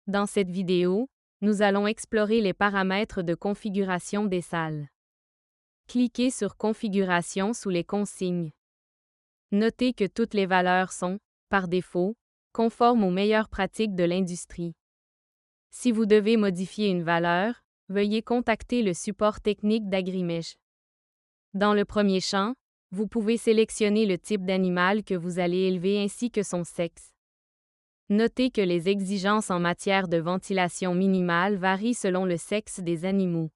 Dans cette vidéo, nous allons explorer les paramètres de configuration des salles. Cliquez sur Configuration sous les consignes. Notez que toutes les valeurs sont, par défaut, conformes aux meilleures pratiques de l'industrie. Si vous devez modifier une valeur, veuillez contacter le support technique d'Agrimesh. Dans le premier champ, vous pouvez sélectionner le type d'animal que vous allez élever ainsi que son sexe. Notez que les exigences en matière de ventilation minimale varient selon le sexe des animaux.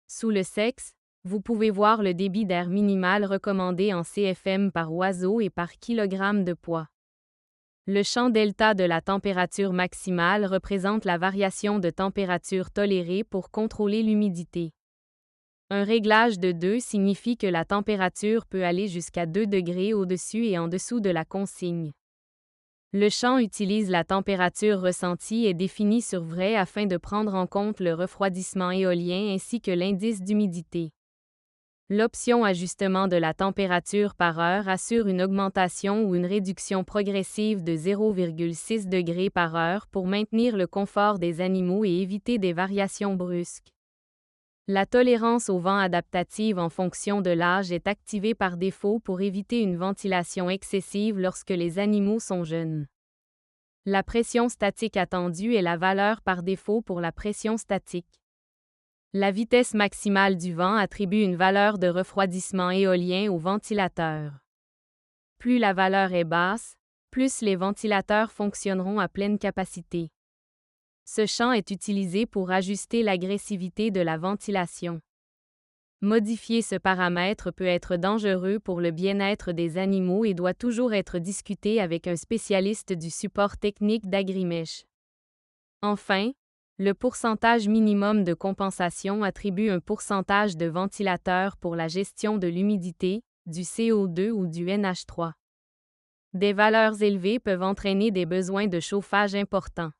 Sous le sexe, vous pouvez voir le débit d'air minimal recommandé en CFM par oiseau et par kilogramme de poids. Le champ delta de la température maximale représente la variation de température tolérée pour contrôler l'humidité. Un réglage de 2 signifie que la température peut aller jusqu'à 2 degrés au-dessus et en dessous de la consigne. Le champ utilise la température ressentie et définie sur vrai afin de prendre en compte le refroidissement éolien ainsi que l'indice d'humidité. L'option Ajustement de la température par heure assure une augmentation ou une réduction progressive de 0,6 degrés par heure pour maintenir le confort des animaux et éviter des variations brusques. La tolérance au vent adaptative en fonction de l'âge est activée par défaut pour éviter une ventilation excessive lorsque les animaux sont jeunes. La pression statique attendue est la valeur par défaut pour la pression statique. La vitesse maximale du vent attribue une valeur de refroidissement éolien au ventilateur. Plus la valeur est basse, plus les ventilateurs fonctionneront à pleine capacité. Ce champ est utilisé pour ajuster l'agressivité de la ventilation. Modifier ce paramètre peut être dangereux pour le bien-être des animaux et doit toujours être discuté avec un spécialiste du support technique d'Agrimesh. Enfin, le pourcentage minimum de compensation attribue un pourcentage de ventilateur pour la gestion de l'humidité, du CO2 ou du NH3. Des valeurs élevées peuvent entraîner des besoins de chauffage importants.